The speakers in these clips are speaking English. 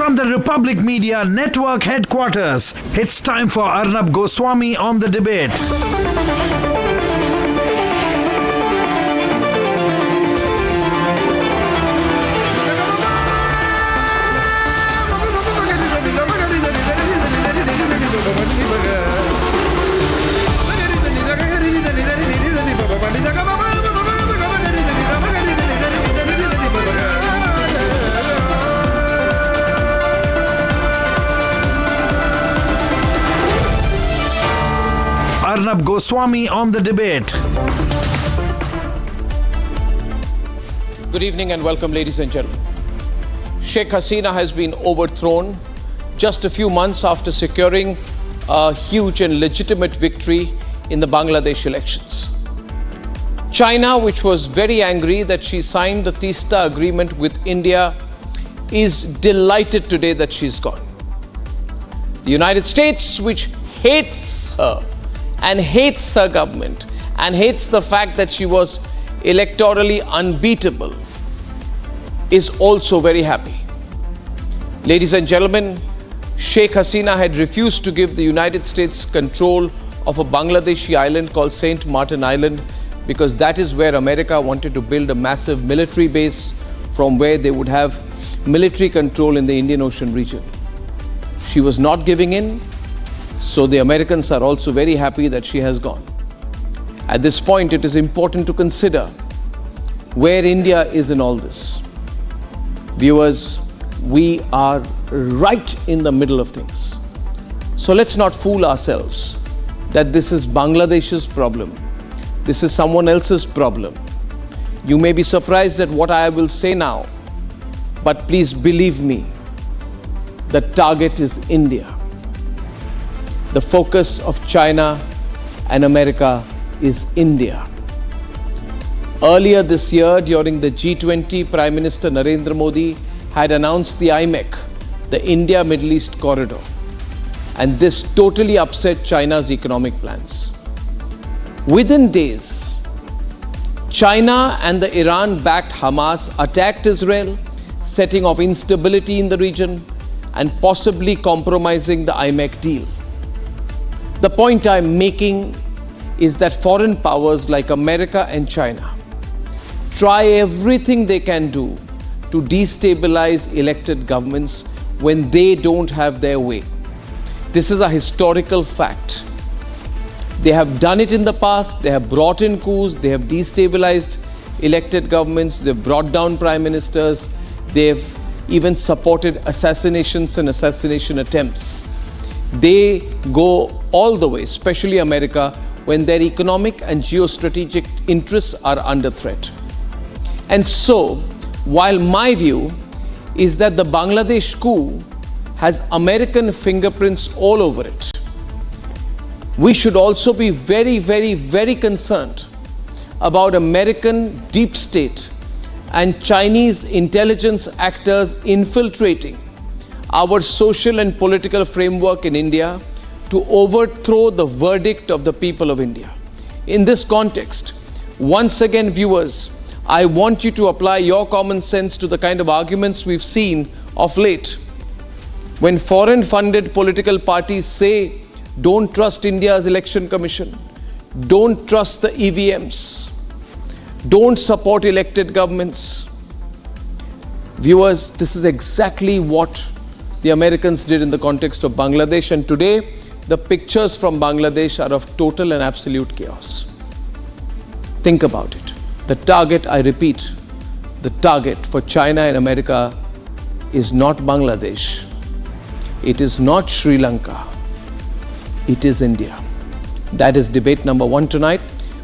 from the Republic Media Network headquarters, it's time for Arnab Goswami on the debate. Arnab Goswami on the debate. Good evening and welcome, ladies and gentlemen. Sheikh Hasina has been overthrown just a few months after securing a huge and legitimate victory in the Bangladesh elections. China, which was very angry that she signed the Teesta agreement with India, is delighted today that she's gone. The United States, which hates her and hates her government and hates the fact that she was electorally unbeatable, is also very happy. Ladies and gentlemen, Sheikh Hasina had refused to give the United States control of a Bangladeshi island called St. Martin Island because that is where America wanted to build a massive military base from where they would have military control in the Indian Ocean region. She was not giving in, so the Americans are also very happy that she has gone. At this point, it is important to consider where India is in all this. Viewers, we are right in the middle of things. So let's not fool ourselves that this is Bangladesh's problem. This is someone else's problem. You may be surprised at what I will say now, but please believe me, the target is India. The focus of China and America is India. Earlier this year, during the G20, Prime Minister Narendra Modi had announced the IMEC, the India-Middle East Corridor. And this totally upset China's economic plans. Within days, China and the Iran-backed Hamas attacked Israel, setting off instability in the region and possibly compromising the IMEC deal. The point I'm making is that foreign powers like America and China try everything they can do to destabilize elected governments when they don't have their way. This is a historical fact. They have done it in the past, they have brought in coups, they have destabilized elected governments, they've brought down prime ministers, they've even supported assassinations and assassination attempts. They go all the way, especially America, when their economic and geostrategic interests are under threat. And so, while my view is that the Bangladesh coup has American fingerprints all over it, we should also be very, very, very concerned about American deep state and Chinese intelligence actors infiltrating our social and political framework in India to overthrow the verdict of the people of India. In this context, once again, viewers, I want you to apply your common sense to the kind of arguments we've seen of late. When foreign-funded political parties say, don't trust India's election commission, don't trust the EVMs, don't support elected governments. Viewers, this is exactly what the Americans did in the context of Bangladesh, and today the pictures from Bangladesh are of total and absolute chaos. Think about it. The target, I repeat, the target for China and America is not Bangladesh. It is not Sri Lanka. It is India. That is debate number one tonight.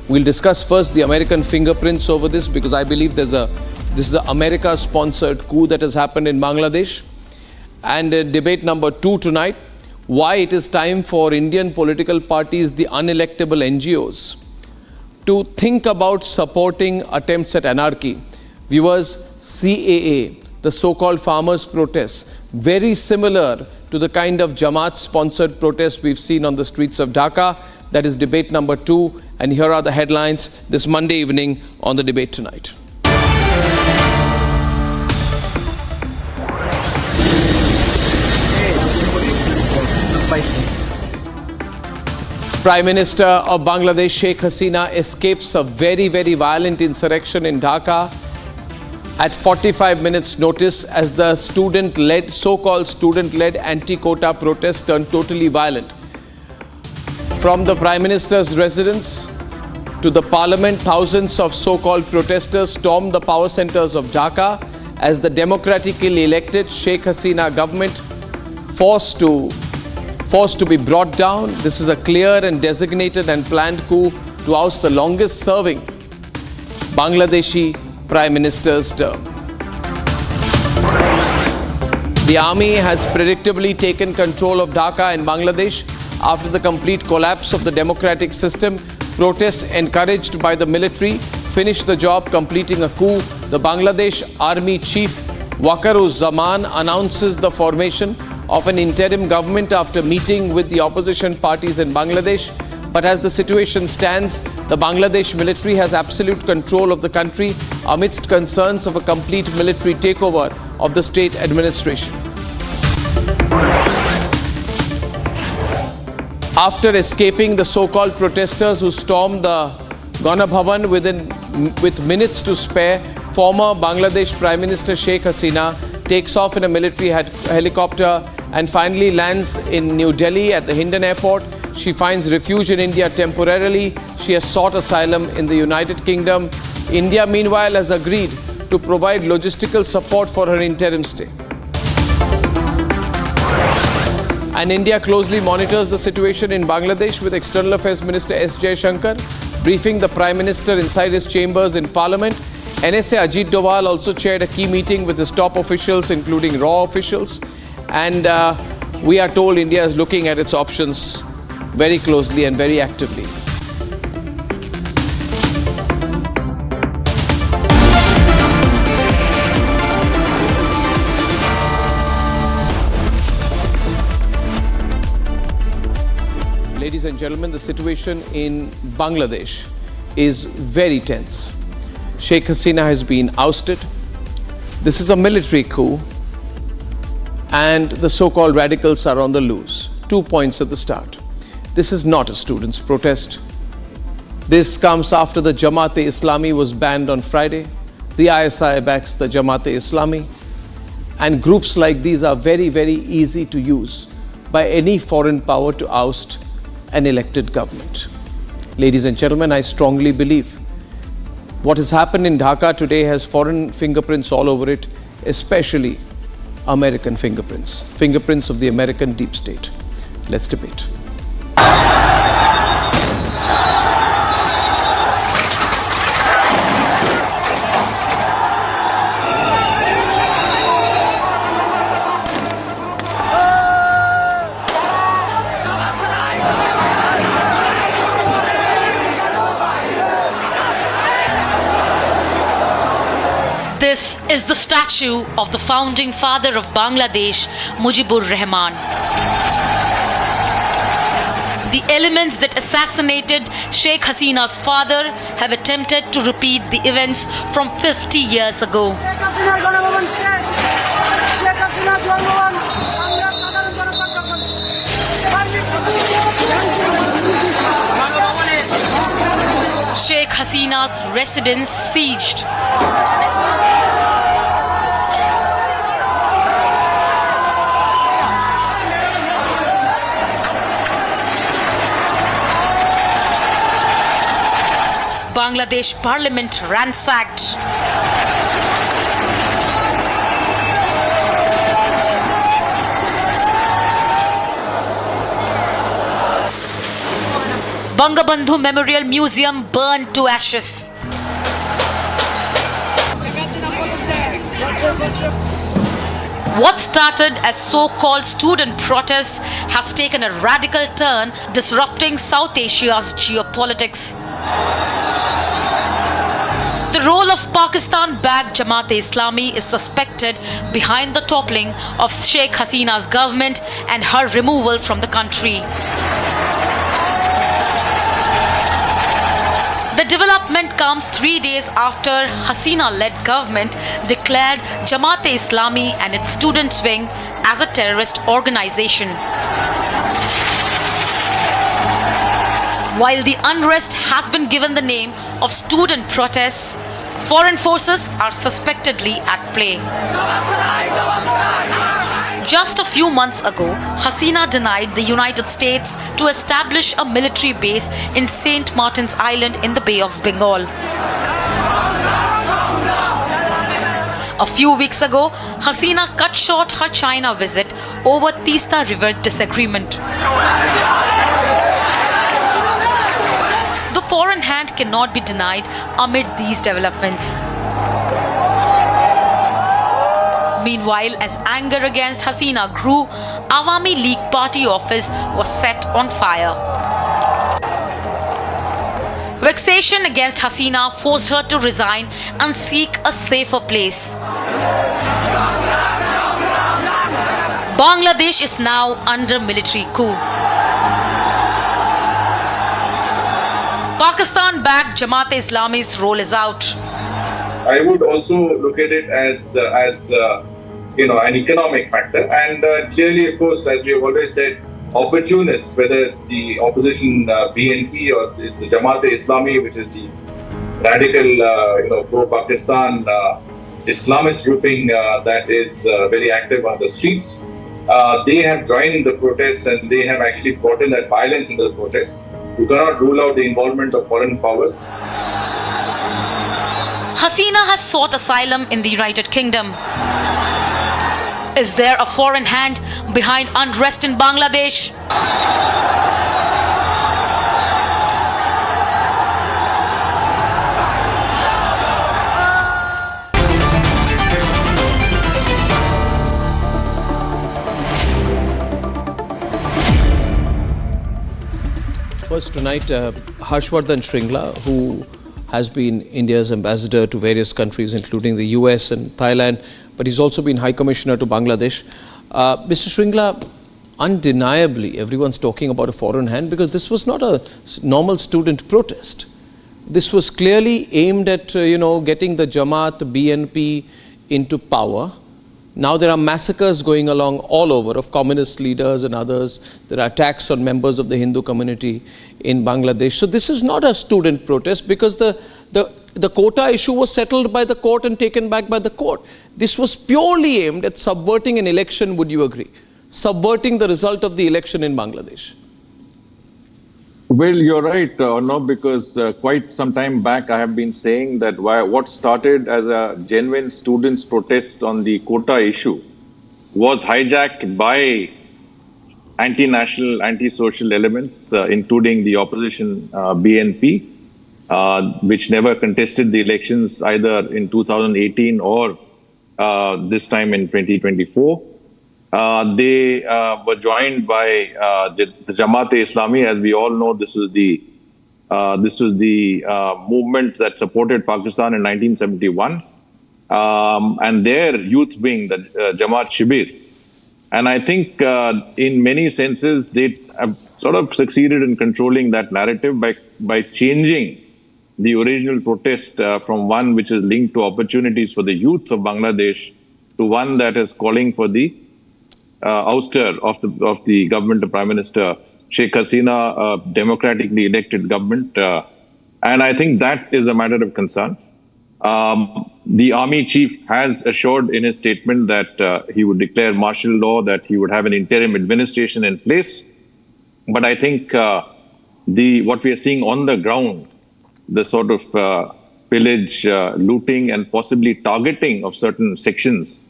We'll discuss first the American fingerprints over this because I believe this is an America-sponsored coup that has happened in Bangladesh. And debate number two tonight, why it is time for Indian political parties, the unelectable NGOs, to think about supporting attempts at anarchy. Viewers, CAA, the so-called farmers' protests, very similar to the kind of Jamaat-sponsored protests we've seen on the streets of Dhaka. That is debate number two. And here are the headlines this Monday evening on the debate tonight. Prime Minister of Bangladesh Sheikh Hasina escapes a very violent insurrection in Dhaka at 45 minutes notice as the so-called student-led anti-quota protest turned totally violent. From the Prime Minister's residence to the parliament, thousands of so-called protesters stormed the power centers of Dhaka as the democratically elected Sheikh Hasina government forced to be brought down. This is a clear and designated and planned coup to oust the longest serving Bangladeshi Prime Minister's term. The army has predictably taken control of Dhaka in Bangladesh after the complete collapse of the democratic system. Protests encouraged by the military finished the job, completing a coup. The Bangladesh Army Chief Waqaruzzaman announces the formation of an interim government after meeting with the opposition parties in Bangladesh. But as the situation stands, the Bangladesh military has absolute control of the country amidst concerns of a complete military takeover of the state administration. After escaping the so-called protesters who stormed the Gana Bhavan with minutes to spare, former Bangladesh Prime Minister Sheikh Hasina takes off in a military helicopter and finally lands in New Delhi at the Hindon airport. She finds refuge in India temporarily. She has sought asylum in the United Kingdom. India, meanwhile, has agreed to provide logistical support for her interim stay. And India closely monitors the situation in Bangladesh, with External Affairs Minister S. Jaishankar briefing the Prime Minister inside his chambers in Parliament. NSA Ajit Doval also chaired a key meeting with his top officials, including raw officials. And we are told India is looking at its options very closely and very actively. Ladies and gentlemen, the situation in Bangladesh is very tense. Sheikh Hasina has been ousted. This is a military coup, and the so-called radicals are on the loose. 2 points at the start. This is not a students' protest. This comes after the Jamaat-e-Islami was banned on Friday. The ISI backs the Jamaat-e-Islami. And groups like these are very easy to use by any foreign power to oust an elected government. Ladies and gentlemen, I strongly believe what has happened in Dhaka today has foreign fingerprints all over it, especially American fingerprints of the American deep state. Let's debate. This is the statue of the founding father of Bangladesh, Mujibur Rahman. The elements that assassinated Sheikh Hasina's father have attempted to repeat the events from 50 years ago. Sheikh Hasina's residence sieged. Bangladesh Parliament ransacked. Bangabandhu Memorial Museum burned to ashes. What started as so-called student protests has taken a radical turn, disrupting South Asia's geopolitics. The role of Pakistan-backed Jamaat-e-Islami is suspected behind the toppling of Sheikh Hasina's government and her removal from the country. The development comes 3 days after Hasina-led government declared Jamaat-e-Islami and its students' wing as a terrorist organization. While the unrest has been given the name of student protests, foreign forces are suspectedly at play. Just a few months ago, Hasina denied the United States to establish a military base in St. Martin's Island in the Bay of Bengal. A few weeks ago, Hasina cut short her China visit over Teesta River disagreement. The foreign hand cannot be denied amid these developments. Meanwhile, as anger against Hasina grew, Awami League party office was set on fire. Vexation against Hasina forced her to resign and seek a safer place. Bangladesh is now under military coup. Pakistan-backed Jamaat-e-Islami's role is out. I would also look at it as an economic factor, and clearly, of course, as we have always said, opportunists, whether it's the opposition BNP or it's the Jamaat-e-Islami, which is the radical, pro-Pakistan Islamist grouping that is very active on the streets, they have joined the protests and they have actually brought in that violence into the protests. You cannot rule out the involvement of foreign powers. Hasina has sought asylum in the United Kingdom. Is there a foreign hand behind unrest in Bangladesh? First tonight, Harshvardhan Shringla, who has been India's ambassador to various countries, including the US and Thailand, but he's also been High Commissioner to Bangladesh. Mr. Shringla, undeniably, everyone's talking about a foreign hand because this was not a normal student protest. This was clearly aimed at, getting the Jamaat, BNP into power. Now there are massacres going along all over of communist leaders and others. There are attacks on members of the Hindu community in Bangladesh. So this is not a student protest because the quota issue was settled by the court and taken back by the court. This was purely aimed at subverting an election, would you agree? Subverting the result of the election in Bangladesh. Well, you're right, Arnab, because quite some time back I have been saying that what started as a genuine students' protest on the quota issue was hijacked by anti-national, anti-social elements, including the opposition BNP, which never contested the elections either in 2018 or this time in 2024. They were joined by the Jamaat-e-Islami. As we all know, this was the movement that supported Pakistan in 1971, and their youth wing, the Jamaat Shibir. And I think in many senses, they have sort of succeeded in controlling that narrative by changing the original protest from one which is linked to opportunities for the youth of Bangladesh to one that is calling for the ouster of the government of Prime Minister Sheikh Hasina, a democratically elected government. And I think that is a matter of concern. The army chief has assured in his statement that he would declare martial law, that he would have an interim administration in place. But I think what we are seeing on the ground, the sort of pillage, looting and possibly targeting of certain sections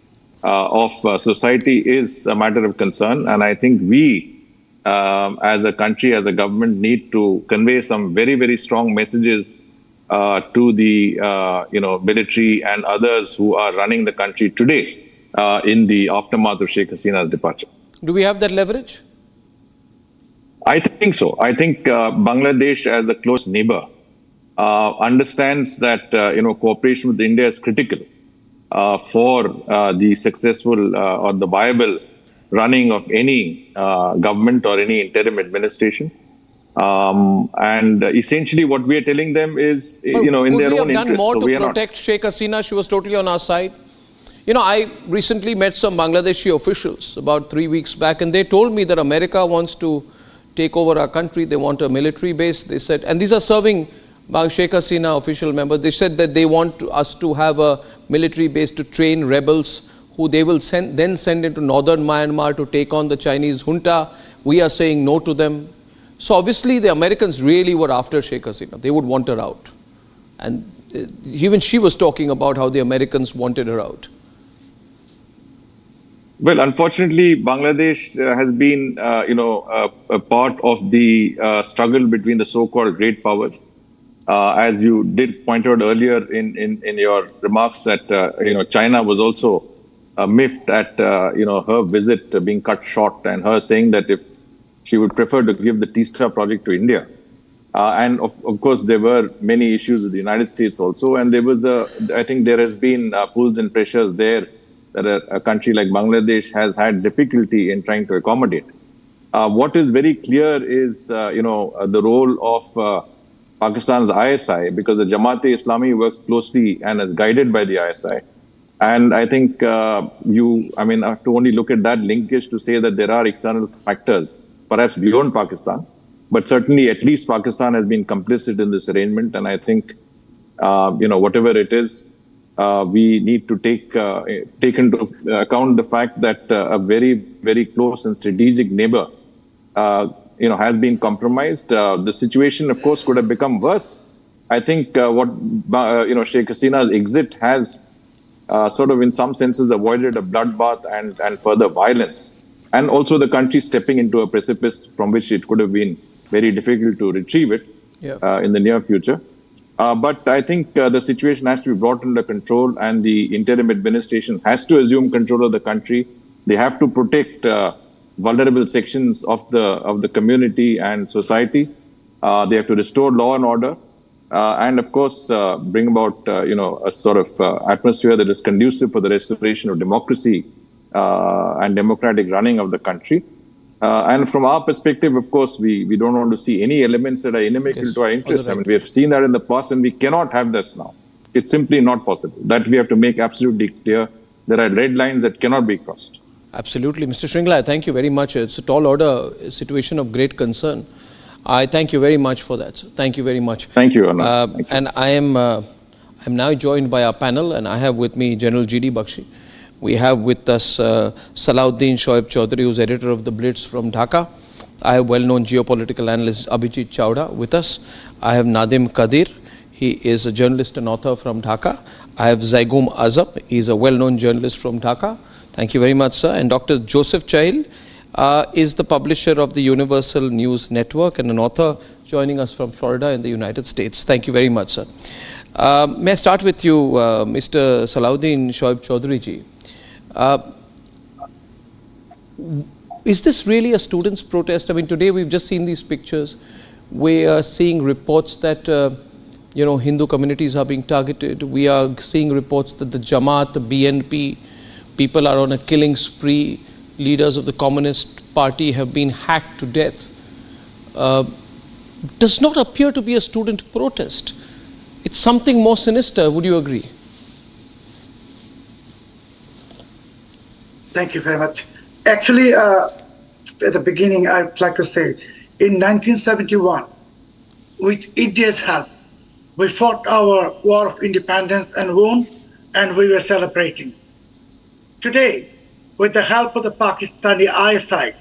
of society is a matter of concern. And I think we, as a country, as a government, need to convey some very, very strong messages to the military and others who are running the country today in the aftermath of Sheikh Hasina's departure. Do we have that leverage? I think so. I think Bangladesh, as a close neighbor, understands that cooperation with India is critical for the successful or the viable running of any government or any interim administration. And essentially what we are telling them is, in their own interest. Could we have done more to protect Sheikh Hasina? She was totally on our side. I recently met some Bangladeshi officials about 3 weeks back, and they told me that America wants to take over our country. They want a military base. They said, and these are serving by Sheikh Hasina official members. They said that they want us to have a military base to train rebels who they will then send into northern Myanmar to take on the Chinese junta. We are saying no to them. So obviously the Americans really were after Sheikh Hasina. They would want her out. And even she was talking about how the Americans wanted her out. Well, unfortunately, Bangladesh has been, a part of the struggle between the so-called great powers. As you did point out earlier in your remarks that, China was also miffed at, her visit being cut short and her saying that if she would prefer to give the Teesta project to India. And of course, there were many issues with the United States also. And there was I think there has been pulls and pressures there that a country like Bangladesh has had difficulty in trying to accommodate. What is very clear is, the role of Pakistan's ISI, because the Jamaat-e-Islami works closely and is guided by the ISI. And I think have to only look at that linkage to say that there are external factors, perhaps beyond Pakistan. But certainly, at least Pakistan has been complicit in this arrangement. And I think, whatever it is, we need to take into account the fact that a very, very close and strategic neighbor, has been compromised. The situation, of course, could have become worse. I think Sheikh Hasina's exit has sort of, in some senses, avoided a bloodbath and further violence, and also the country stepping into a precipice from which it could have been very difficult to retrieve it in the near future. But I think the situation has to be brought under control, and the interim administration has to assume control of the country. They have to protect vulnerable sections of the community and society. They have to restore law and order, and of course bring about a sort of atmosphere that is conducive for the restoration of democracy and democratic running of the country. And from our perspective, of course, we don't want to see any elements that are inimical to our interests. I mean, we have seen that in the past, and we cannot have this now. It's simply not possible. That we have to make absolutely clear. There are red lines that cannot be crossed. Absolutely. Mr. Shringla, thank you very much. It's a tall order, a situation of great concern. I thank you very much for that. Thank you very much. Thank you, Arnab. Thank you. And I'm now joined by our panel, and I have with me General G.D. Bakshi. We have with us Salahuddin Shoaib Chaudhary, who's editor of The Blitz from Dhaka. I have well-known geopolitical analyst Abhijit Chawda with us. I have Nadim Kadir. He is a journalist and author from Dhaka. I have Zaigum Azam. He's a well-known journalist from Dhaka. Thank you very much, sir. And Dr. Joseph Chahil is the publisher of the Universal News Network and an author joining us from Florida in the United States. Thank you very much, sir. May I start with you, Mr. Salahuddin Shoaib Chaudhary ji? Is this really a students' protest? I mean, today we've just seen these pictures. We are seeing reports that, Hindu communities are being targeted. We are seeing reports that the Jamaat, the BNP, people are on a killing spree. Leaders of the Communist Party have been hacked to death. Does not appear to be a student protest. It's something more sinister. Would you agree? Thank you very much. Actually, at the beginning, I'd like to say, in 1971, with India's help, we fought our war of independence and won, and we were celebrating. Today, with the help of the Pakistani ISI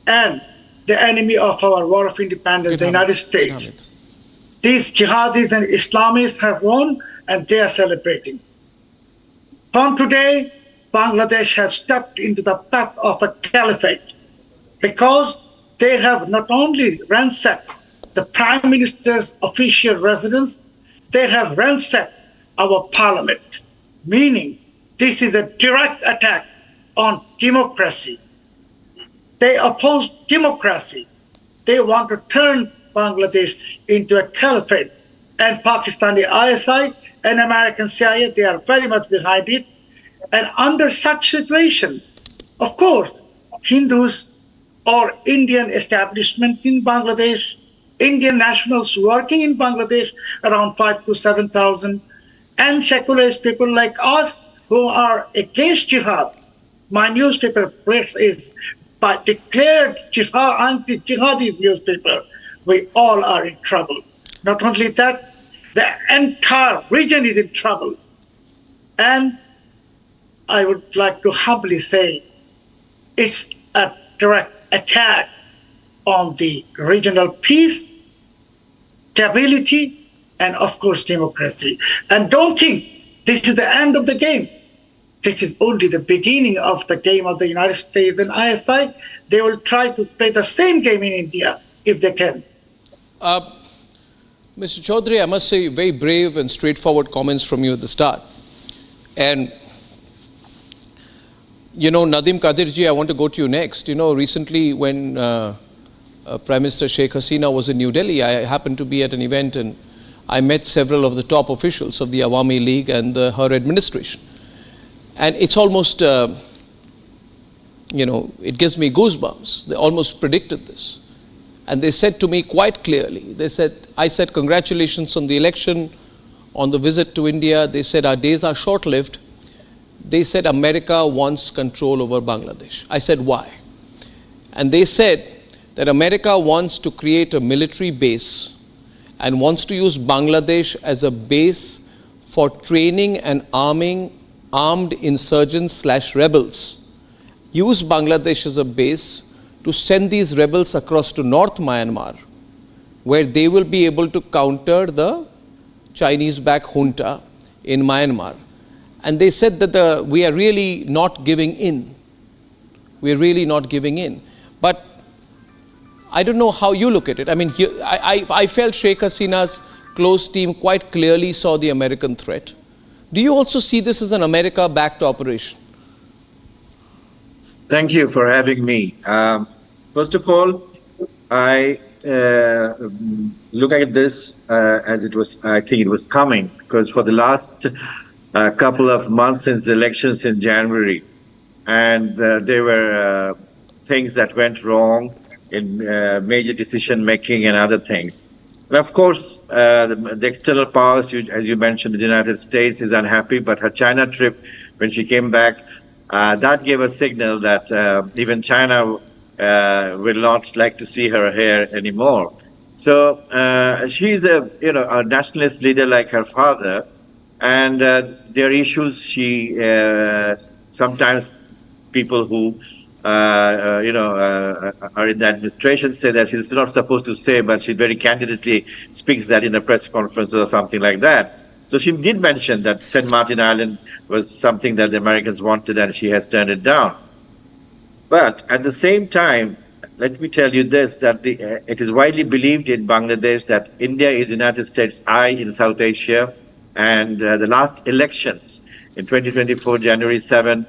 and the enemy of our war of independence, the United States, these jihadis and Islamists have won, and they are celebrating. From today, Bangladesh has stepped into the path of a caliphate because they have not only ransacked the Prime Minister's official residence, they have ransacked our parliament, meaning this is a direct attack on democracy. They oppose democracy. They want to turn Bangladesh into a caliphate. And Pakistani ISI and American CIA, they are very much behind it. And under such situation, of course, Hindus or Indian establishment in Bangladesh, Indian nationals working in Bangladesh, around 5,000 to 7,000, and secularist people like us who are against jihad. My newspaper press is by declared anti-jihadi newspaper, we all are in trouble. Not only that, the entire region is in trouble. And I would like to humbly say it's a direct attack on the regional peace, stability, and of course democracy. And don't think this is the end of the game. This is only the beginning of the game of the United States and ISI. They will try to play the same game in India if they can. Mr. Chaudhary, I must say, very brave and straightforward comments from you at the start. And, you know, Nadim Qadirji, I want to go to you next. You know, recently when Prime Minister Sheikh Hasina was in New Delhi, I happened to be at an event and I met several of the top officials of the Awami League and her administration. And it's almost, you know, it gives me goosebumps. They almost predicted this. And they said to me quite clearly, I said, congratulations on the election, on the visit to India. They said, our days are short-lived. They said, America wants control over Bangladesh. I said, why? And they said that America wants to create a military base and wants to use Bangladesh as a base for training and arming armed insurgents/rebels. Use Bangladesh as a base to send these rebels across to North Myanmar, where they will be able to counter the Chinese-backed junta in Myanmar. And they said that we are really not giving in. We are really not giving in. But I don't know how you look at it. I mean, I felt Sheikh Hasina's close team quite clearly saw the American threat. Do you also see this as an America-backed operation? Thank you for having me. First of all, I look at this as it was, I think it was coming, because for the last couple of months since the elections in January, and there were things that went wrong in major decision-making and other things. And of course, the external powers, as you mentioned, the United States is unhappy, but her China trip, when she came back, that gave a signal that even China will not like to see her here anymore. So she's a nationalist leader like her father, and there are issues she sometimes people who are in the administration say that she's not supposed to say, but she very candidly speaks that in a press conference or something like that. So she did mention that St. Martin Island was something that the Americans wanted and she has turned it down. But at the same time, let me tell you this, that it is widely believed in Bangladesh that India is the United States' eye in South Asia. And the last elections in 2024, January 7,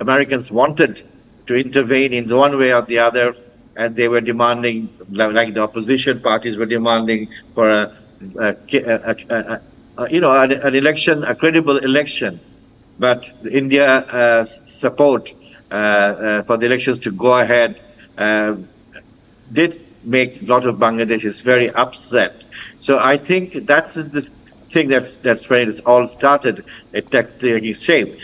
Americans wanted to intervene in one way or the other, and they were demanding, like the opposition parties were demanding, for an election, a credible election. But India support for the elections to go ahead did make a lot of Bangladeshis very upset. So I think that's the thing that's when it all started. It taking shape.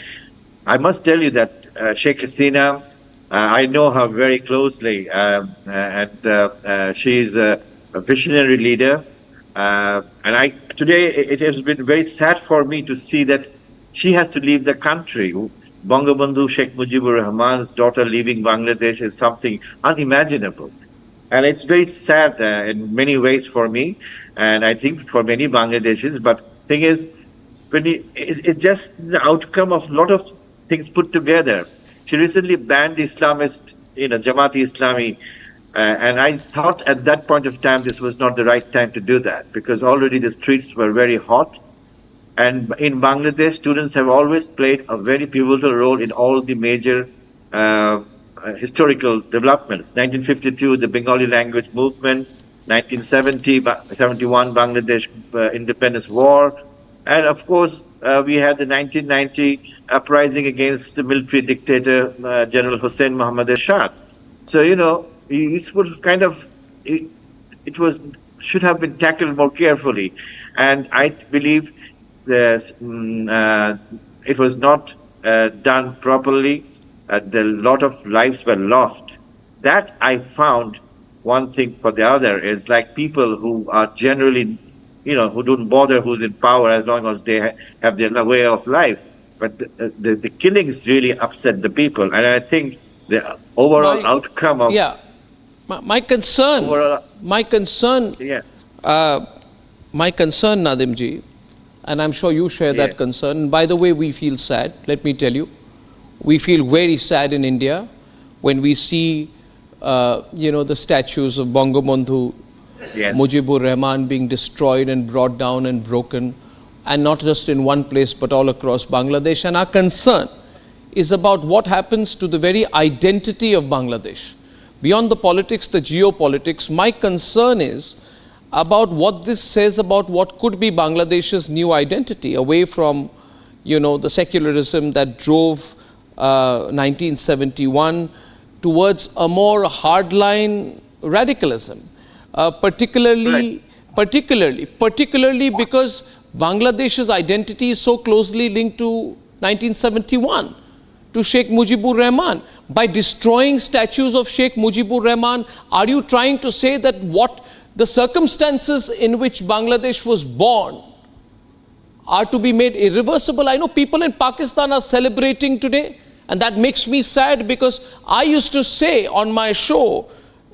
I must tell you that Sheikh Hasina, I know her very closely, and she's a visionary leader. And today it has been very sad for me to see that she has to leave the country. Bangabandhu Sheikh Mujibur Rahman's daughter leaving Bangladesh is something unimaginable. And it's very sad in many ways for me, and I think for many Bangladeshis. But thing is, it's just the outcome of a lot of things put together. She recently banned the Islamist, Jamaat-e-Islami, and I thought at that point of time this was not the right time to do that, because already the streets were very hot. And in Bangladesh, students have always played a very pivotal role in all the major historical developments. 1952, the Bengali language movement. 1971, Bangladesh independence war. And of course, we had the 1990 uprising against the military dictator, General Hussein Muhammad Ershad. So, it was kind of, should have been tackled more carefully. And I believe it was not done properly. a lot of lives were lost. That I found one thing for the other is like people who are generally, who don't bother who's in power as long as they have their way of life. But the killings really upset the people. And I think the overall outcome of... Yeah. My concern, Yeah. my concern, Nadimji, and I'm sure you share that concern. By the way, we feel sad, let me tell you. We feel very sad in India when we see, the statues of Bangabandhu, Mujibur Rahman being destroyed and brought down and broken, and not just in one place, but all across Bangladesh. And our concern is about what happens to the very identity of Bangladesh. Beyond the politics, the geopolitics, my concern is about what this says about what could be Bangladesh's new identity, away from, the secularism that drove 1971 towards a more hardline radicalism, particularly because Bangladesh's identity is so closely linked to 1971, to Sheikh Mujibur Rahman. By destroying statues of Sheikh Mujibur Rahman, are you trying to say that what the circumstances in which Bangladesh was born are to be made irreversible? I know people in Pakistan are celebrating today, and that makes me sad, because I used to say on my show,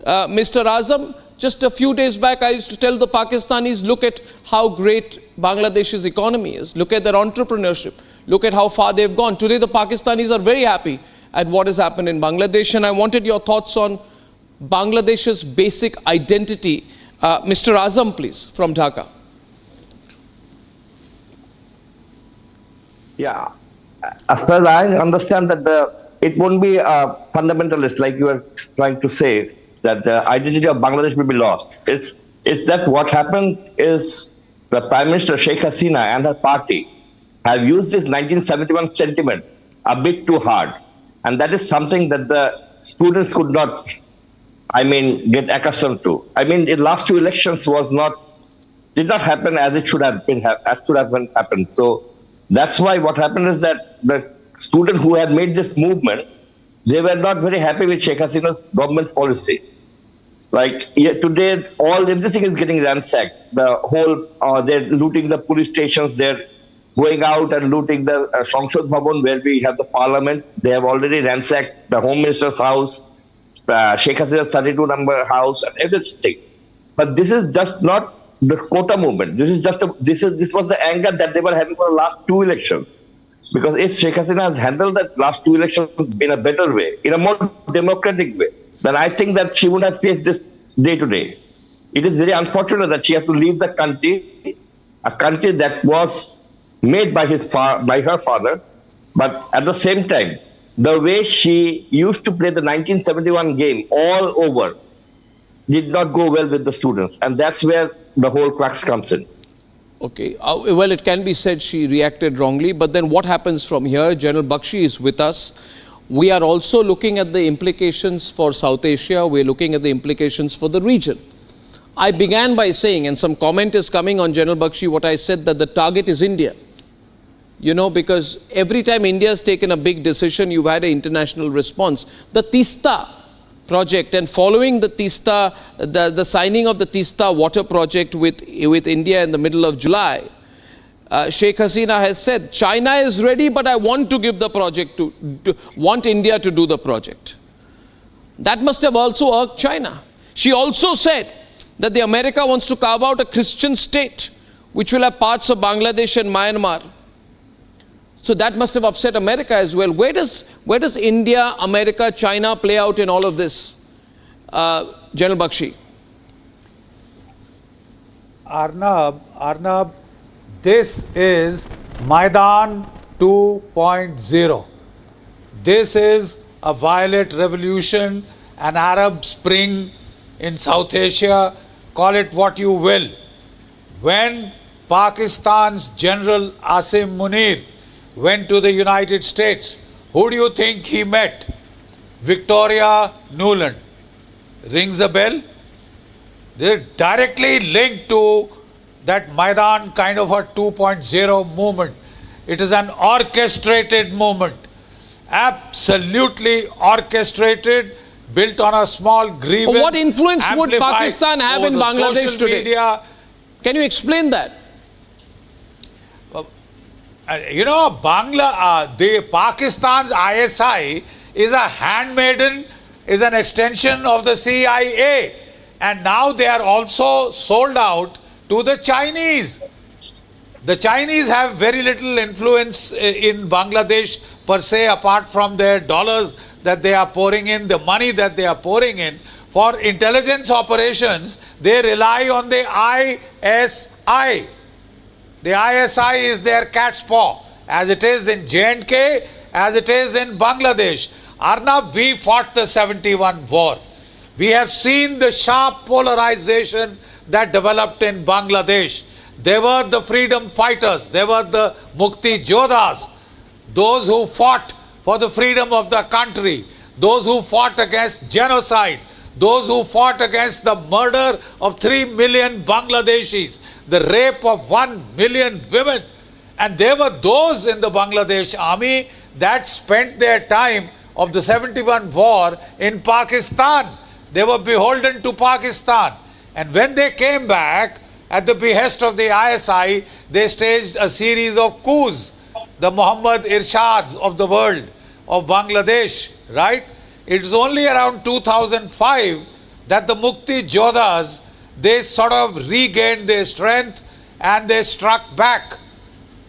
Mr. Azam, just a few days back, I used to tell the Pakistanis, look at how great Bangladesh's economy is. Look at their entrepreneurship. Look at how far they've gone. Today, the Pakistanis are very happy at what has happened in Bangladesh. And I wanted your thoughts on Bangladesh's basic identity. Mr. Azam, please, from Dhaka. Yeah. As far as I understand that it won't be a fundamentalist, like you were trying to say, that the identity of Bangladesh will be lost. It's that what happened is the Prime Minister Sheikh Hasina and her party have used this 1971 sentiment a bit too hard. And that is something that the students could not, get accustomed to. The last two elections did not happen as it should have happened. So that's why what happened is that the students who had made this movement, they were not very happy with Sheikh Hasina's government policy. Like today, everything is getting ransacked. The whole, they're looting the police stations, they're going out and looting the Sanshad Bhavan where we have the parliament. They have already ransacked the Home Minister's house, Sheikh Hasina's 32 number house, and everything. But this is just not the quota movement. This was the anger that they were having for the last two elections. Because if Sheikh Hasina has handled that last two elections in a better way, in a more democratic way, then I think that she would have faced this day to day. It is very unfortunate that she had to leave the country, a country that was made by her father, but at the same time, the way she used to play the 1971 game all over did not go well with the students, and that's where the whole crux comes in. Okay, well, it can be said she reacted wrongly, but then what happens from here? General Bakshi is with us. We are also looking at the implications for South Asia. We're looking at the implications for the region. I began by saying, and some comment is coming on General Bakshi, what I said, that the target is India. Because every time India has taken a big decision, you've had an international response. The Tista project, and following the Tista, the signing of the Tista water project with India in the middle of July, Sheikh Hasina has said, China is ready, but I want to give the project want India to do the project. That must have also irked China. She also said that the America wants to carve out a Christian state, which will have parts of Bangladesh and Myanmar. So that must have upset America as well. Where does India, America, China play out in all of this? General Bakshi. Arnab, this is Maidan 2.0. This is a violet revolution, an Arab Spring in South Asia, call it what you will. When Pakistan's General Asim Munir went to the United States, who do you think he met? Victoria Nuland. Rings a bell? They're directly linked to that Maidan kind of a 2.0 movement. It is an orchestrated movement. absolutely orchestrated, built on a small grievance. What influence would Pakistan have in Bangladesh today? Media. Can you explain that? You know, the Pakistan's ISI is a handmaiden, is an extension of the CIA. And now they are also sold out to the Chinese. The Chinese have very little influence in Bangladesh per se, apart from their dollars that they are pouring in, the money that they are pouring in. For intelligence operations, they rely on the ISI. The ISI is their cat's paw, as it is in J&K, as it is in Bangladesh. Arnab, we fought the 71 war. We have seen the sharp polarization that developed in Bangladesh. They were the freedom fighters. They were the Mukti Jodhas, those who fought for the freedom of the country, those who fought against genocide, those who fought against the murder of 3 million Bangladeshis, the rape of 1 million women. And there were those in the Bangladesh army that spent their time of the 71 war in Pakistan. They were beholden to Pakistan. And when they came back, at the behest of the ISI, they staged a series of coups, the Muhammad Irshads of the world, of Bangladesh, right? It's only around 2005 that the Mukti Jodhas, they sort of regained their strength and they struck back.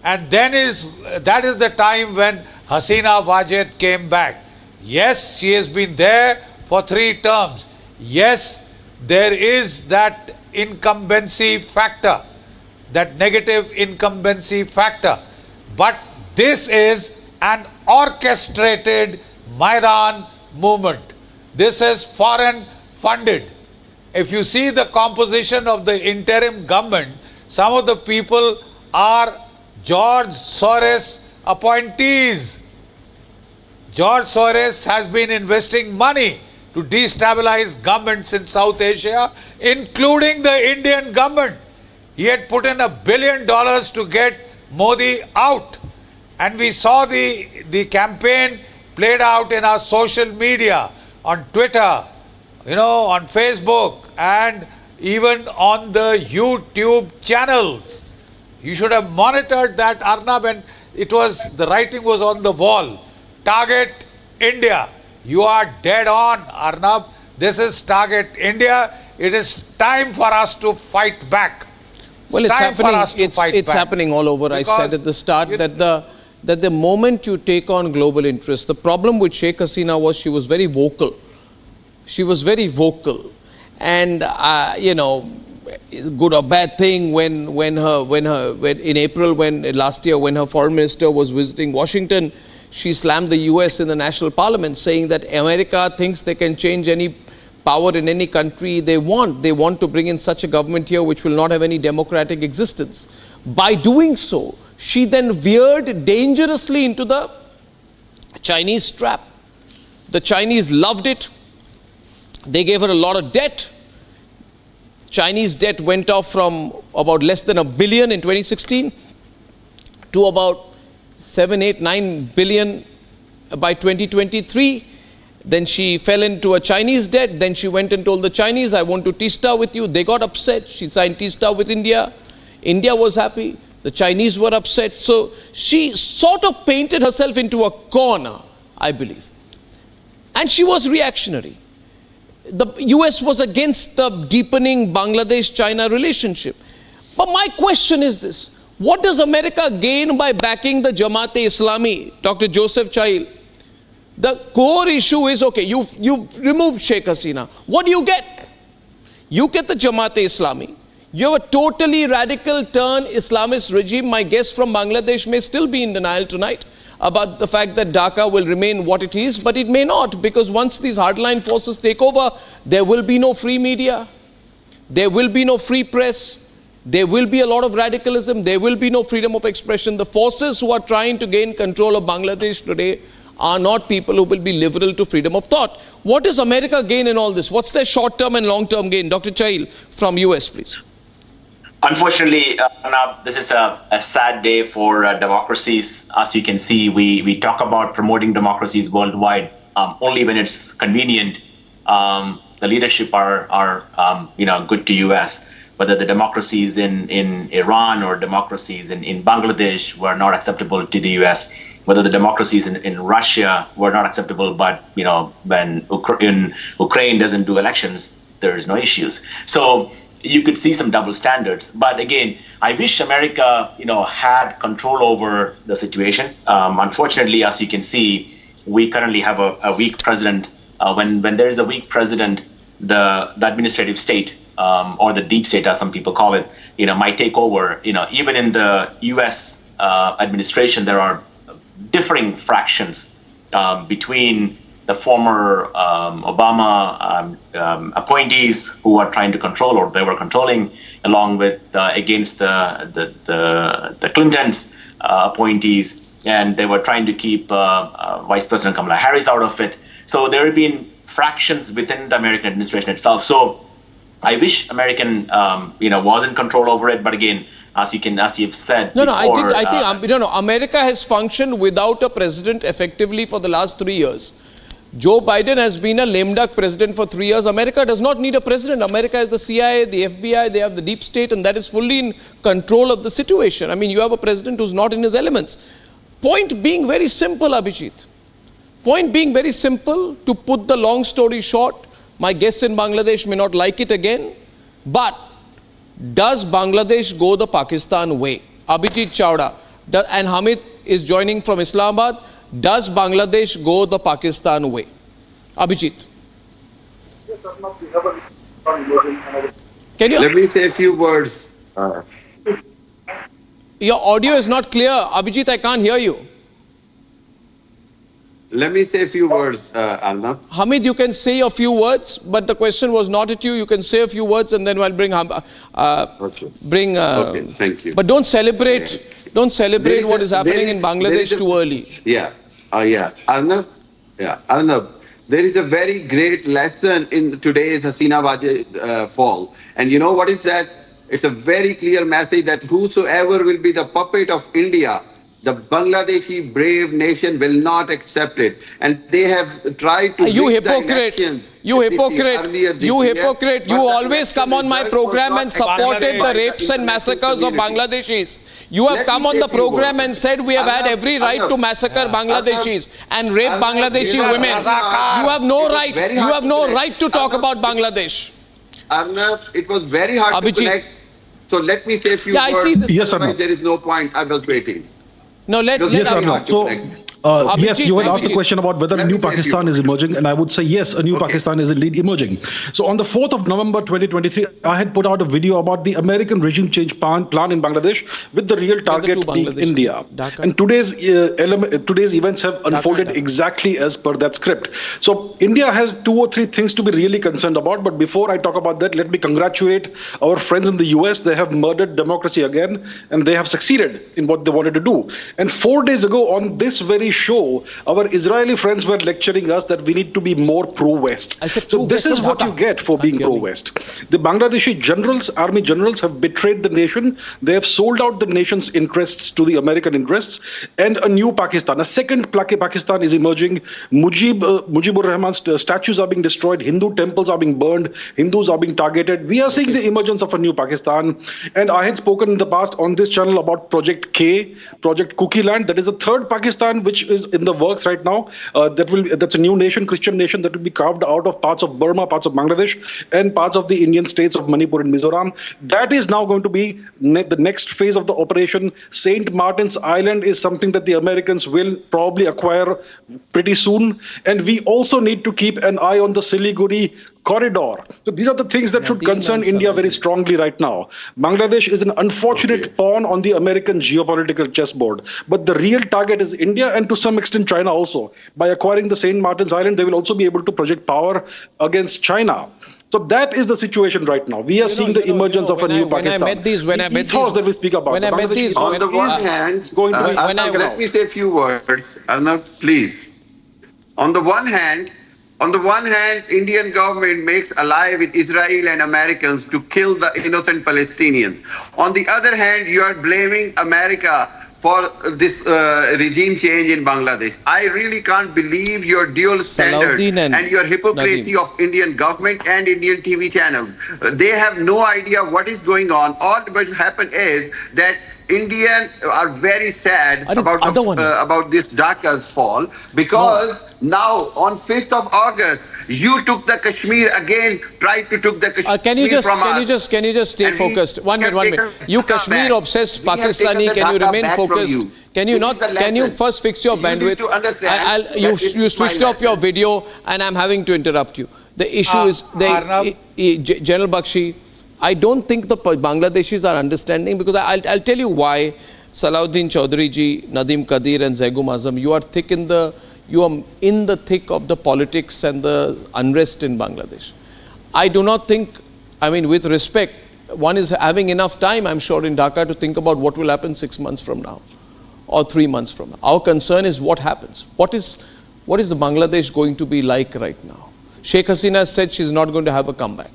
And that is the time when Hasina Wajid came back. Yes, she has been there for 3 terms. Yes, there is that incumbency factor, that negative incumbency factor. But this is an orchestrated Maidan movement. This is foreign funded. If you see the composition of the interim government, some of the people are George Soros appointees. George Soros has been investing money to destabilize governments in South Asia, including the Indian government. He had put in $1 billion to get Modi out. And we saw the campaign played out in our social media, on Twitter, on Facebook, and even on the YouTube channels. You should have monitored that, Arnab, and the writing was on the wall. Target India. You are dead on, Arnab. This is target India. It is time for us to fight back. Well, it's happening. It's happening all over. Because I said at the start that the moment you take on global interests, the problem with Sheikh Hasina was she was very vocal. She was very vocal, and good or bad thing when in April last year when her foreign minister was visiting Washington, she slammed the US in the national parliament, saying that America thinks they can change any power in any country they want. They want to bring in such a government here which will not have any democratic existence. By doing so, she then veered dangerously into the Chinese trap. The Chinese loved it. They gave her a lot of debt. Chinese debt went off from about less than $1 billion in 2016 to about 7, 8, 9 billion by 2023. Then she fell into a Chinese debt. Then she went and told the Chinese, I want to TISTA with you. They got upset. She signed TISTA with India. India was happy. The Chinese were upset. So she sort of painted herself into a corner, I believe. And she was reactionary. The US was against the deepening Bangladesh-China relationship. But my question is this. What does America gain by backing the Jamaat-e-Islami, Dr. Joseph Chahil? The core issue is, okay, you removed Sheikh Hasina. What do you get? You get the Jamaat-e-Islami. You have a totally radical turn Islamist regime. My guest from Bangladesh may still be in denial tonight about the fact that Dhaka will remain what it is, but it may not, because once these hardline forces take over, there will be no free media. There will be no free press. There will be a lot of radicalism. There will be no freedom of expression. The forces who are trying to gain control of Bangladesh today are not people who will be liberal to freedom of thought. What does America gain in all this? What's their short-term and long-term gain? Dr. Chahil from US, please. Unfortunately, Arnab, this is a sad day for democracies. As you can see, we talk about promoting democracies worldwide only when it's convenient. The leadership are good to US. Whether the democracies in Iran or democracies in Bangladesh were not acceptable to the US. Whether the democracies in Russia were not acceptable, but when Ukraine doesn't do elections, there's no issues. So you could see some double standards. But again, I wish America, had control over the situation. Unfortunately, as you can see, we currently have a weak president. When there is a weak president, the administrative state or the deep state, as some people call it, might take over. Even in the U.S. Administration, there are differing fractions between the former Obama appointees who are trying to control, or they were controlling, along with against the Clintons appointees, and they were trying to keep Vice President Kamala Harris out of it. So there have been fractions within the American administration itself. So I wish American was in control over it, but again, as you've said before, I think America has functioned without a president effectively for the last 3 years. Joe Biden has been a lame duck president for 3 years. America does not need a president. America has the CIA, the FBI, they have the deep state, and that is fully in control of the situation. I mean, you have a president who's not in his elements. Point being very simple, Abhijit. Point being very simple, to put the long story short, my guests in Bangladesh may not like it again, but does Bangladesh go the Pakistan way? Abhijit Chawda and Hamid is joining from Islamabad. Does Bangladesh go the Pakistan way? Abhijit. Can you... Let me say a few words. Your audio is not clear. Abhijit, I can't hear you. Let me say a few words, Arnab. Hamid, you can say a few words, but the question was not at you. You can say a few words and then I'll bring... okay, thank you. But don't celebrate what is happening in Bangladesh too early. Arnab, there is a very great lesson in today's Hasina fall. And you know what is that? It's a very clear message that whosoever will be the puppet of India, the Bangladeshi brave nation will not accept it. And they have tried to... You hypocrite. You hypocrite. You always come on my program and supported the rapes and massacres of Bangladeshis. You have come on the program and said we have had every right to massacre Bangladeshis and rape Bangladeshi women. You have no right. You have no right to talk about Bangladesh. Arnab, it was very hard to connect. So let me say a few words. I see this. Yes, there is no point. I was waiting. No, yes, Arnab. So, yes, you had asked the question about whether a new Pakistan is emerging, and I would say yes, a new Pakistan is indeed emerging. So on the 4th of November 2023, I had put out a video about the American regime change plan in Bangladesh, with the real target being India. Dhaka. And today's events have unfolded exactly as per that script. So India has 2 or 3 things to be really concerned about. But before I talk about that, let me congratulate our friends in the US. They have murdered democracy again, and they have succeeded in what they wanted to do. And 4 days ago on this very show, our Israeli friends were lecturing us that we need to be more pro-West. So this is what you get for being pro-West. The Bangladeshi generals, army generals, have betrayed the nation. They have sold out the nation's interests to the American interests. And a new Pakistan, a second Pakistan is emerging. Mujibur Rahman's statues are being destroyed. Hindu temples are being burned. Hindus are being targeted. We are seeing the emergence of a new Pakistan. And I had spoken in the past on this channel about Project K, Project Cookie Land. That is a third Pakistan which is in the works right now. That's a new nation, Christian nation, that will be carved out of parts of Burma, parts of Bangladesh, and parts of the Indian states of Manipur and Mizoram. That is now going to be the next phase of the operation. St. Martin's Island is something that the Americans will probably acquire pretty soon. And we also need to keep an eye on the Siliguri corridor. So these are the things that should concern India very strongly right now. Bangladesh is an unfortunate pawn on the American geopolitical chessboard. But the real target is India, and to some extent China also. By acquiring the St. Martin's Island, they will also be able to project power against China. So that is the situation right now. We are seeing the emergence of a new Pakistan. Let me say a few words, Arnab, please. On the one hand, On the one hand, Indian government makes ally with Israel and Americans to kill the innocent Palestinians. On the other hand, you are blaming America for this regime change in Bangladesh. I really can't believe your dual standards and your hypocrisy of Indian government and Indian TV channels. They have no idea what is going on. All what happened is that Indians are very sad about this Dhaka's fall because now on 5th of August you took the Kashmir again, tried to took the Kashmir from us. Can you just stay focused? One minute. You Kashmir obsessed Pakistani, can you remain focused? Can you not? Can you first fix your bandwidth? You switched off your video, and I'm having to interrupt you. The issue is General Bakshi. I don't think the Bangladeshis are understanding, because I'll tell you why. Salahuddin Chaudhary ji, Nadeem Kadir and Zaigum Azam, you are in the thick of the politics and the unrest in Bangladesh. I do not think, I mean, with respect, one is having enough time, I'm sure, in Dhaka to think about what will happen 6 months from now or 3 months from now. Our concern is what happens. What is the Bangladesh going to be like right now? Sheikh Hasina said she's not going to have a comeback.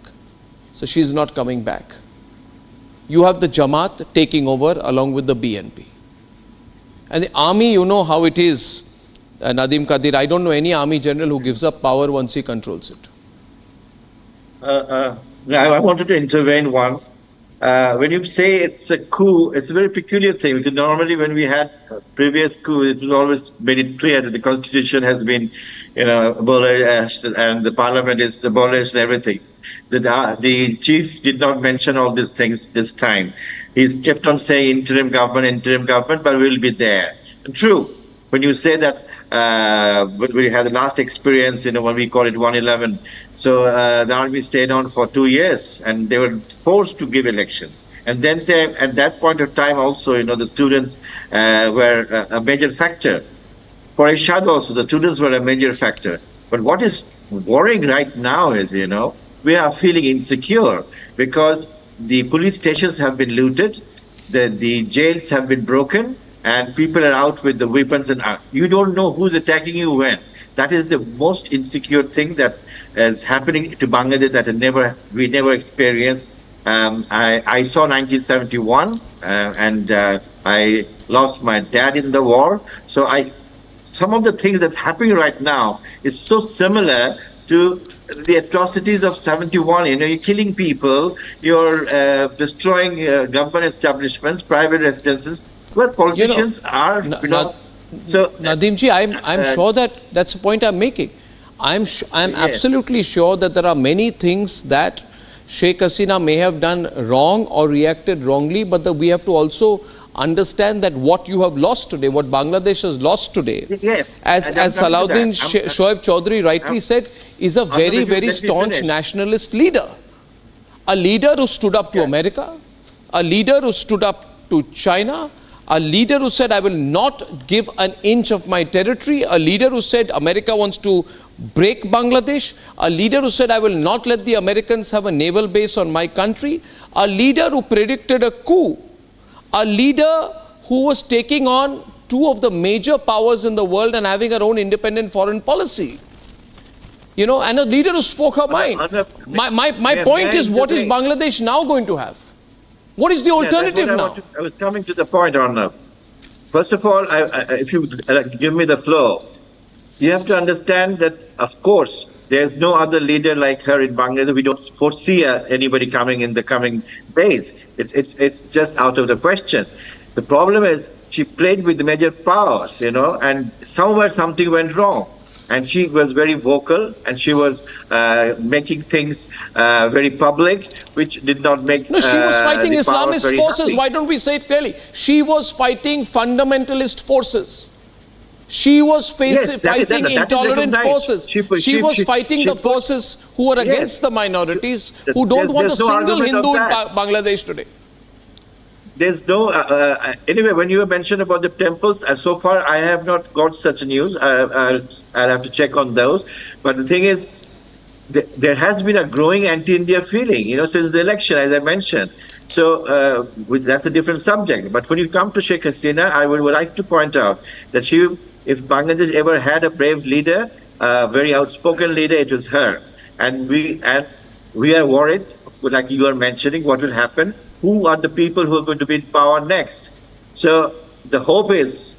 So she's not coming back. You have the Jamaat taking over along with the BNP. And the army, you know how it is, Nadeem Kadir. I don't know any army general who gives up power once he controls it. I wanted to intervene one. When you say it's a coup, it's a very peculiar thing, because normally when we had previous coup, it was always made it clear that the constitution has been, abolished and the parliament is abolished and everything. The chief did not mention all these things this time. He's kept on saying interim government, but we'll be there. True. When you say that, we had the last experience, when we call it 111. So the army stayed on for 2 years, and they were forced to give elections. And then at that point of time also, the students were a major factor. For Ishad also, the students were a major factor. But what is worrying right now is, we are feeling insecure because the police stations have been looted, the jails have been broken, and people are out with the weapons, and you don't know who's attacking you when. That is the most insecure thing that is happening to Bangladesh that we never experienced. I saw 1971, and I lost my dad in the war. So some of the things that's happening right now is so similar to the atrocities of 71. You're killing people, you're destroying government establishments, private residences. Well, politicians are. So Nadeemji, I'm sure that's the point I'm making. I'm absolutely sure that there are many things that Sheikh Hasina may have done wrong or reacted wrongly, but we have to also understand that what you have lost today, what Bangladesh has lost today, as Salahuddin Shoaib Chaudhary rightly said, is a very, very staunch nationalist leader. A leader who stood up to America, a leader who stood up to China, a leader who said, I will not give an inch of my territory, a leader who said America wants to break Bangladesh, a leader who said, I will not let the Americans have a naval base on my country, a leader who predicted a coup, a leader who was taking on two of the major powers in the world and having her own independent foreign policy. And a leader who spoke her mind. My point is, what is Bangladesh now going to have? What is the alternative now? I was coming to the point, Arnab. First of all, if you give me the flow, you have to understand that, of course, there's no other leader like her in Bangladesh. We don't foresee anybody coming in the coming days. It's just out of the question. The problem is she played with the major powers, and somewhere something went wrong. And she was very vocal, and she was making things very public, which did not make. No, she was fighting Islamist forces. Why don't we say it clearly? She was fighting fundamentalist forces. She was fighting intolerant forces. She was fighting the forces who are against the minorities, who don't want a single Hindu in Bangladesh today. There's no, anyway, when you mentioned about the temples, so far I have not got such news. I'll have to check on those. But the thing is, there has been a growing anti-India feeling, since the election, as I mentioned. So that's a different subject. But when you come to Sheikh Hasina, I would like to point out that if Bangladesh ever had a brave leader, very outspoken leader, it was her. And we are worried, like you are mentioning, what will happen. Who are the people who are going to be in power next? So the hope is,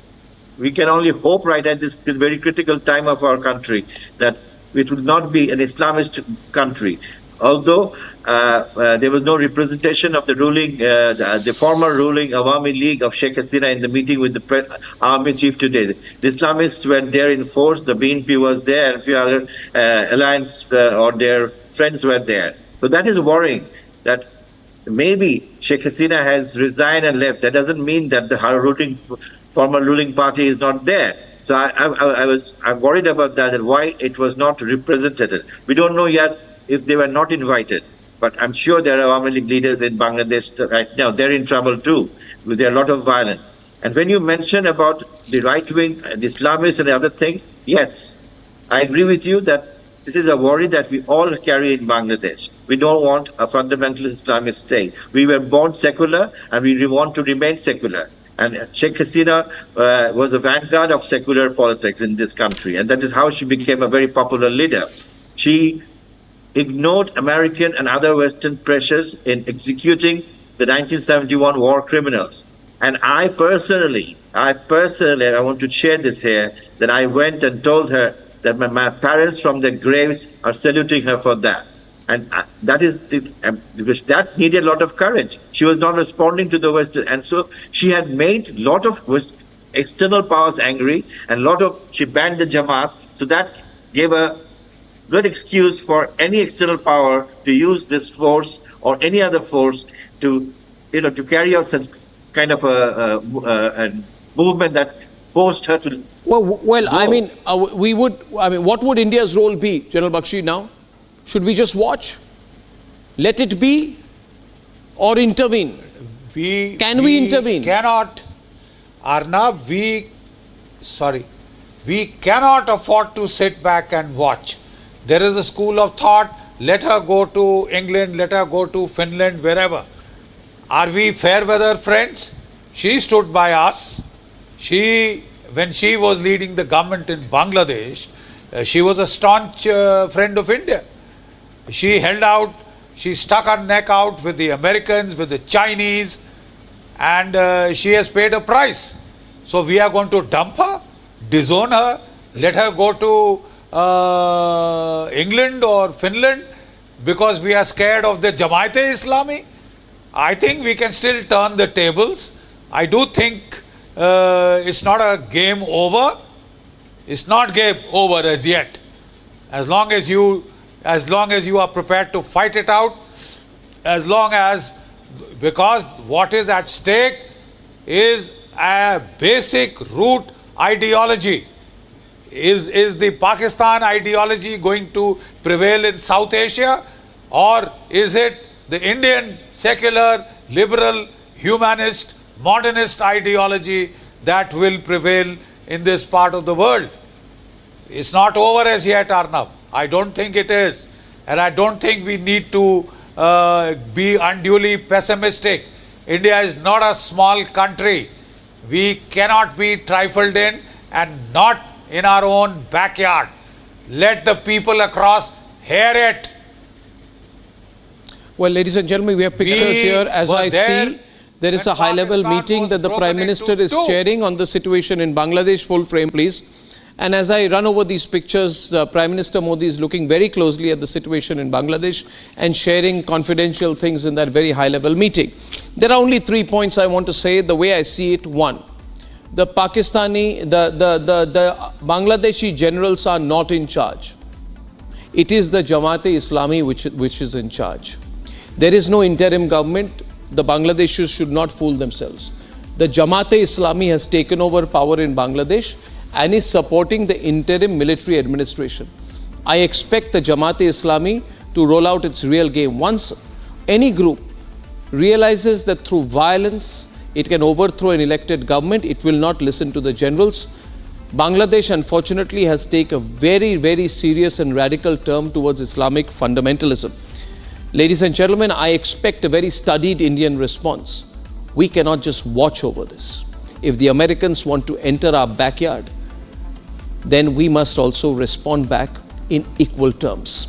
we can only hope right at this very critical time of our country that it will not be an Islamist country. Although there was no representation of the ruling, the former ruling Awami League of Sheikh Hasina in the meeting with the army chief today. The Islamists were there in force, the BNP was there, and a few other alliance or their friends were there. So that is worrying, that maybe Sheikh Hasina has resigned and left. That doesn't mean that her former ruling party is not there. So I'm worried about that, and why it was not represented. We don't know yet if they were not invited, but I'm sure there are Awami League leaders in Bangladesh right now. They're in trouble too. There are a lot of violence. And when you mention about the right wing, the Islamists and other things, yes, I agree with you that this is a worry that we all carry in Bangladesh. We don't want a fundamentalist Islamist state. We were born secular and we want to remain secular. And Sheikh Hasina was the vanguard of secular politics in this country. And that is how she became a very popular leader. She ignored American and other Western pressures in executing the 1971 war criminals. And I personally, I want to share this here, that I went and told her that my parents from their graves are saluting her for that. And that is because that needed a lot of courage. She was not responding to the Western, and so she had made a lot of external powers angry, and she banned the Jamaat. So that gave a good excuse for any external power to use this force or any other force to carry out such kind of a movement that forced her to. Well, I mean, what would India's role be, General Bakshi, now? Should we just watch, let it be, or intervene? Can we intervene? Cannot, Arnab, we cannot afford to sit back and watch. There is a school of thought, let her go to England, let her go to Finland, wherever. Are we fair weather friends? She stood by us. When she was leading the government in Bangladesh, she was a staunch friend of India. She held out, she stuck her neck out with the Americans, with the Chinese, and she has paid a price. So we are going to dump her, disown her, let her go to England or Finland because we are scared of the Jamaat-e-Islami? I think we can still turn the tables. I do think it's not a game over. It's not game over as yet. As long as you are prepared to fight it out, because what is at stake is a basic root ideology. Is the Pakistan ideology going to prevail in South Asia, or is it the Indian secular, liberal, humanist, modernist ideology that will prevail in this part of the world? It's not over as yet, Arnab. I don't think it is. And I don't think we need to be unduly pessimistic. India is not a small country. We cannot be trifled in, and not in our own backyard. Let the people across hear it. Well, ladies and gentlemen, we have pictures here. As I see, there is a high-level meeting that the Prime Minister is chairing on the situation in Bangladesh. Full frame, please. And as I run over these pictures, Prime Minister Modi is looking very closely at the situation in Bangladesh and sharing confidential things in that very high-level meeting. There are only 3 points I want to say, the way I see it. One, the Bangladeshi generals are not in charge. It is the Jamaat-e-Islami which is in charge. There is no interim government. The Bangladeshis should not fool themselves. The Jamaat-e-Islami has taken over power in Bangladesh and is supporting the interim military administration. I expect the Jamaat-e-Islami to roll out its real game. Once any group realizes that through violence it can overthrow an elected government, it will not listen to the generals. Bangladesh, unfortunately, has taken a very, very serious and radical turn towards Islamic fundamentalism. Ladies and gentlemen, I expect a very studied Indian response. We cannot just watch over this. If the Americans want to enter our backyard, then we must also respond back in equal terms.